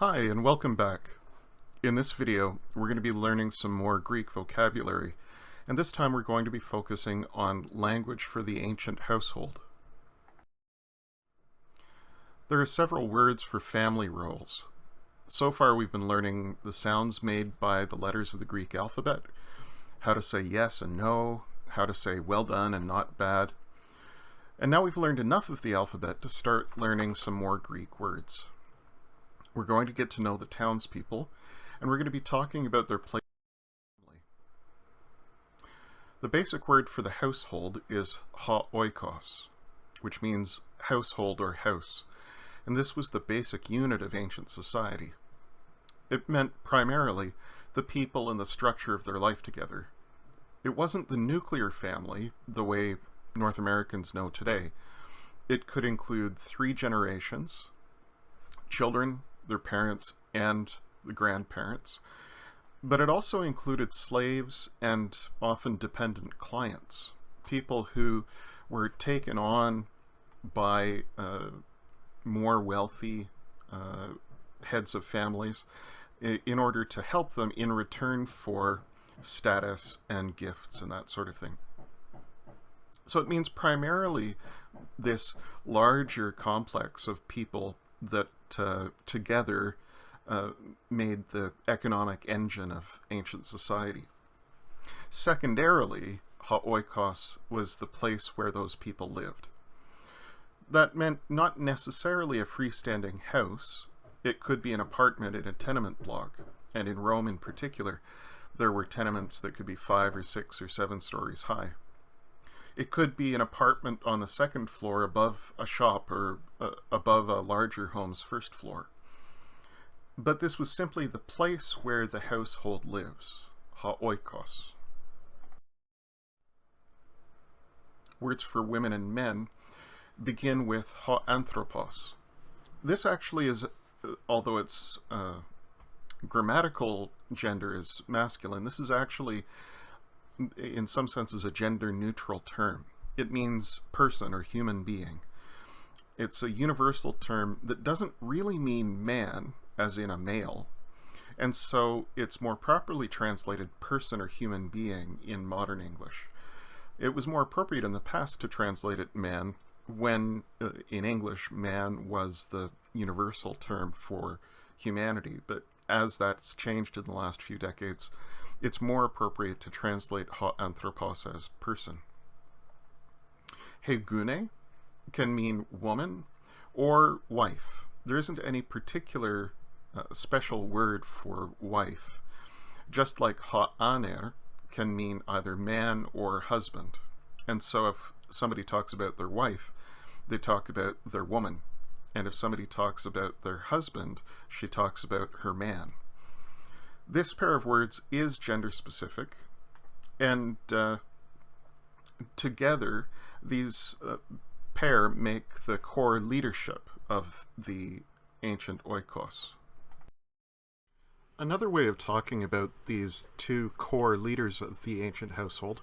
Hi, and welcome back. In this video, we're going to be learning some more Greek vocabulary, and this time we're going to be focusing on language for the ancient household. There are several words for family roles. So far we've been learning the sounds made by the letters of the Greek alphabet, how to say yes and no, how to say well done and not bad. And now we've learned enough of the alphabet to start learning some more Greek words. We're going to get to know the townspeople, and we're going to be talking about their place in the family. The basic word for the household is ha-oikos, which means household or house, and this was the basic unit of ancient society. It meant primarily the people and the structure of their life together. It wasn't the nuclear family the way North Americans know today. It could include 3 generations, children, their parents, and the grandparents, but it also included slaves and often dependent clients, people who were taken on by more wealthy heads of families in order to help them in return for status and gifts and that sort of thing. So it means primarily this larger complex of people that together made the economic engine of ancient society. Secondarily, ha-oikos was the place where those people lived. That meant not necessarily a freestanding house. It could be an apartment in a tenement block, and in Rome in particular, there were tenements that could be 5 or 6 or 7 stories high. It could be an apartment on the 2nd floor above a shop or above a larger home's 1st floor. But this was simply the place where the household lives, ha-oikos. Words for women and men begin with ha-anthropos. This actually is, although its grammatical gender is masculine, this is actually in some senses a gender-neutral term. It means person or human being. It's a universal term that doesn't really mean man, as in a male, and so it's more properly translated person or human being in modern English. It was more appropriate in the past to translate it man when, in English, man was the universal term for humanity, but as that's changed in the last few decades, it's more appropriate to translate ha-anthropos as person. Hegune can mean woman or wife. There isn't any particular special word for wife, just like ha-aner can mean either man or husband. And so if somebody talks about their wife, they talk about their woman. And if somebody talks about their husband, she talks about her man. This pair of words is gender-specific, and together these pair make the core leadership of the ancient oikos. Another way of talking about these 2 core leaders of the ancient household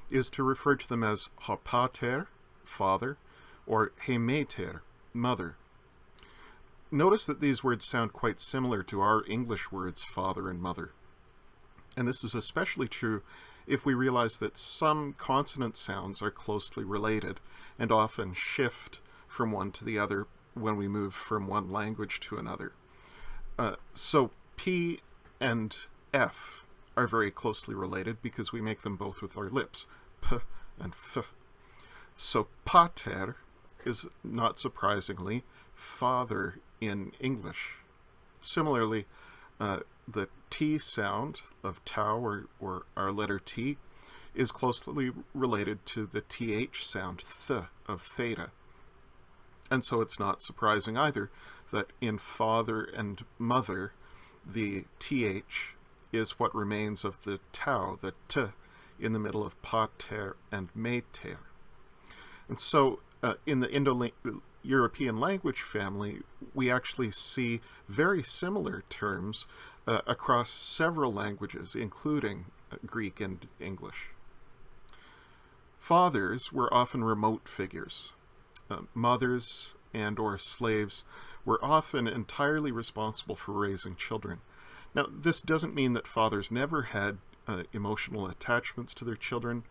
is to refer to them as ha-pater, father, or he-mater, mother. Notice that these words sound quite similar to our English words father and mother. And this is especially true if we realize that some consonant sounds are closely related and often shift from one to the other when we move from one language to another. So P and F are very closely related because we make them both with our lips, P and F. So pater is, not surprisingly, father in English. Similarly, the T sound of tau, or our letter T, is closely related to the TH sound, th, of theta. And so it's not surprising either that in father and mother, the TH is what remains of the tau, the T, in the middle of pater and mater. And so in the Indo-European language family, we actually see very similar terms across several languages, including Greek and English. Fathers were often remote figures. Mothers and or slaves were often entirely responsible for raising children. Now, this doesn't mean that fathers never had emotional attachments to their children,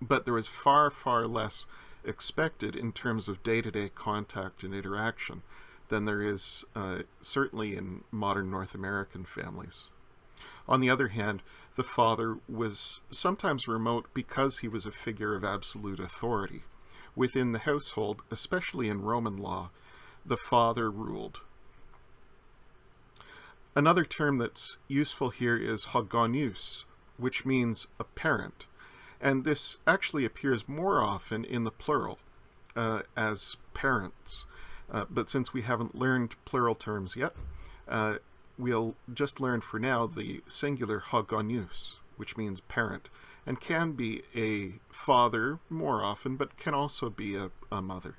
but there was far, far less expected in terms of day-to-day contact and interaction than there is certainly in modern North American families. On the other hand, the father was sometimes remote because he was a figure of absolute authority. Within the household, especially in Roman law, the father ruled. Another term that's useful here is hogonius, which means a parent. And this actually appears more often in the plural, as parents. But since we haven't learned plural terms yet, we'll just learn for now the singular hogonius, which means parent, and can be a father more often, but can also be a mother.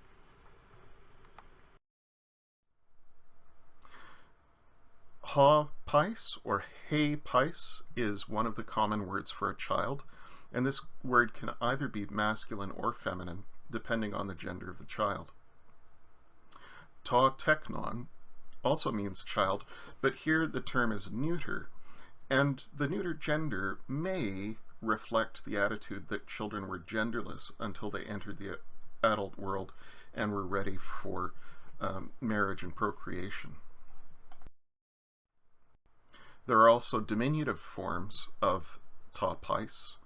Ha pais, or hey pais, is one of the common words for a child, and this word can either be masculine or feminine, depending on the gender of the child. Ta teknon also means child, but here the term is neuter, and the neuter gender may reflect the attitude that children were genderless until they entered the adult world and were ready for marriage and procreation. There are also diminutive forms of ta pais,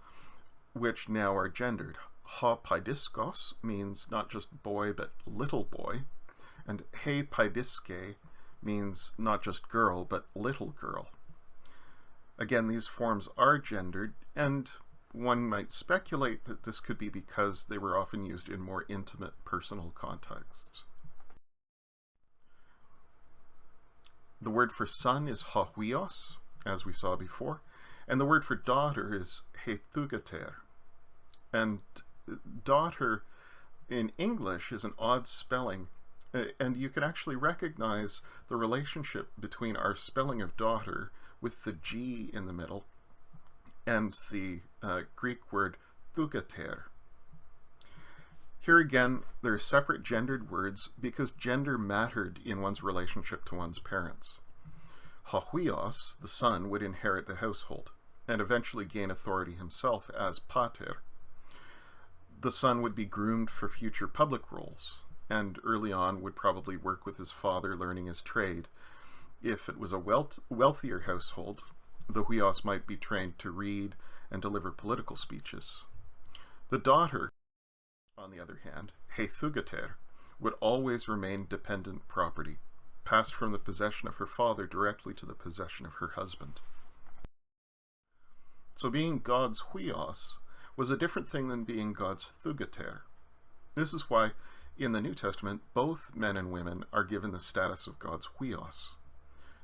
which now are gendered. Ha paidiskos means not just boy, but little boy, and he paidiske means not just girl, but little girl. Again, these forms are gendered, and one might speculate that this could be because they were often used in more intimate personal contexts. The word for son is hahuios, as we saw before, and the word for daughter is hetugater. And daughter in English is an odd spelling, and you can actually recognize the relationship between our spelling of daughter with the G in the middle and the Greek word thugater. Here again, there are separate gendered words because gender mattered in one's relationship to one's parents. Hahuios, the son, would inherit the household and eventually gain authority himself as pater. The son would be groomed for future public roles, and early on would probably work with his father learning his trade. If it was a wealthier household, the huios might be trained to read and deliver political speeches. The daughter, on the other hand, hetugater, would always remain dependent property, passed from the possession of her father directly to the possession of her husband. So being God's huios was a different thing than being God's thugater. This is why in the New Testament both men and women are given the status of God's huios.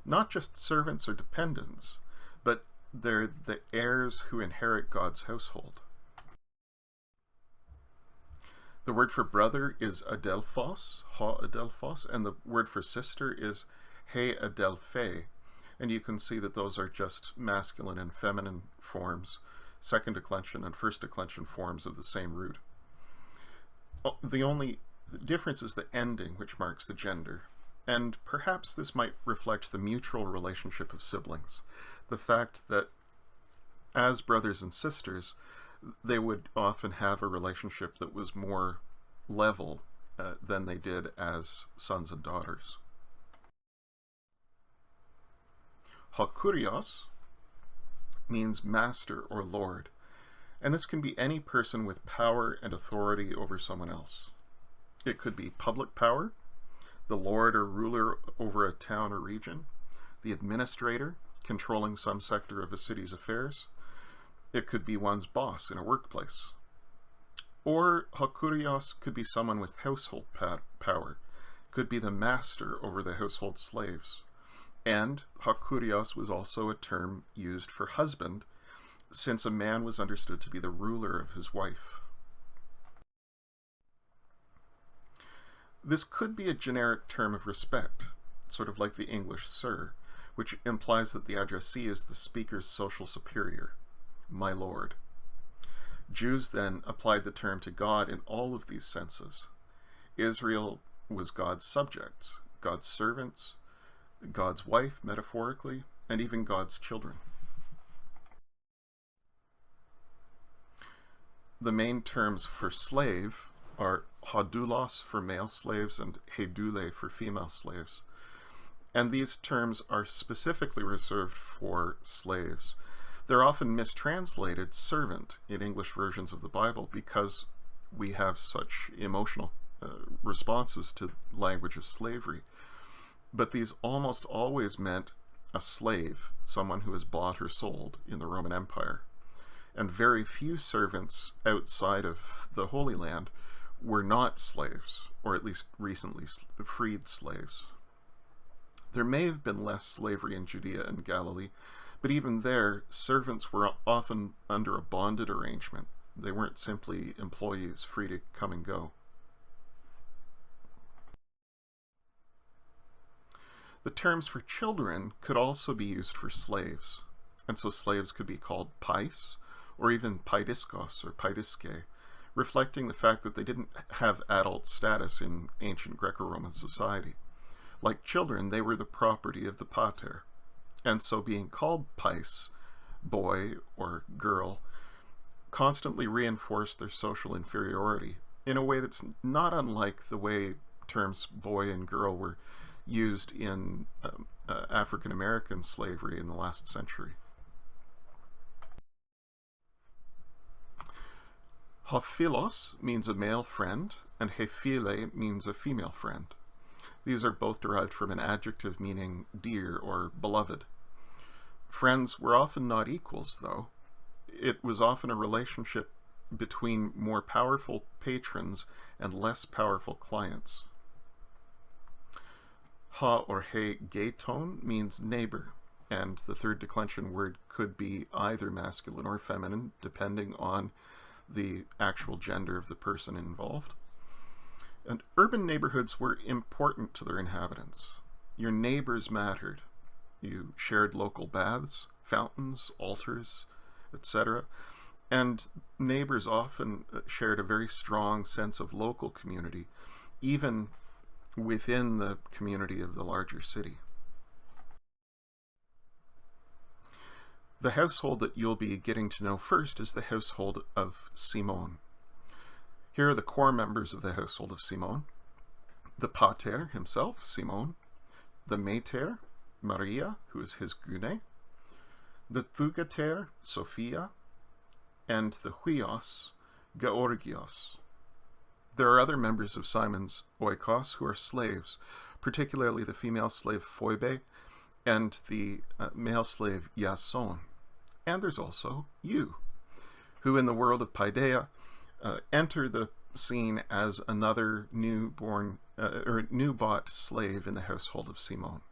Not just servants or dependents, but they're the heirs who inherit God's household. The word for brother is adelphos, ha adelphos, and the word for sister is he adelphe. And you can see that those are just masculine and feminine forms, second declension and first declension forms of the same root. The only difference is the ending, which marks the gender. And perhaps this might reflect the mutual relationship of siblings. The fact that as brothers and sisters, they would often have a relationship that was more level than they did as sons and daughters. Hakurios means master or lord, and this can be any person with power and authority over someone else. It could be public power, the lord or ruler over a town or region, the administrator controlling some sector of a city's affairs. It could be one's boss in a workplace. Or hakurios could be someone with household power, could be the master over the household slaves. And hakurios was also a term used for husband, since a man was understood to be the ruler of his wife. This could be a generic term of respect, sort of like the English sir, which implies that the addressee is the speaker's social superior, my lord. Jews then applied the term to God in all of these senses. Israel was God's subjects, God's servants, God's wife, metaphorically, and even God's children. The main terms for slave are hodulos for male slaves and hedule for female slaves. And these terms are specifically reserved for slaves. They're often mistranslated servant in English versions of the Bible because we have such emotional responses to the language of slavery. But these almost always meant a slave, someone who was bought or sold in the Roman Empire. And very few servants outside of the Holy Land were not slaves, or at least recently freed slaves. There may have been less slavery in Judea and Galilee, but even there, servants were often under a bonded arrangement. They weren't simply employees free to come and go. The terms for children could also be used for slaves, and so slaves could be called pais, or even paidiskos or paidiske, reflecting the fact that they didn't have adult status in ancient Greco-Roman society. Like children, they were the property of the pater, and so being called pais, boy or girl, constantly reinforced their social inferiority in a way that's not unlike the way terms boy and girl were used in African American slavery in the last century. Hophilos means a male friend, and hephile means a female friend. These are both derived from an adjective meaning dear or beloved. Friends were often not equals, though. It was often a relationship between more powerful patrons and less powerful clients. Ha or he gayton means neighbor, and the third declension word could be either masculine or feminine, depending on the actual gender of the person involved. And urban neighborhoods were important to their inhabitants. Your neighbors mattered. You shared local baths, fountains, altars, etc. And neighbors often shared a very strong sense of local community, even within the community of the larger city. The household that you'll be getting to know first is the household of Simon. Here are the core members of the household of Simon: the pater himself, Simon; the mater, Maria, who is his gune; the thugater, Sophia; and the huios, Georgios. There are other members of Simon's oikos who are slaves, particularly the female slave Phoebe and the male slave Iason. And there's also you, who in the world of Paideia enter the scene as another new bought slave in the household of Simon.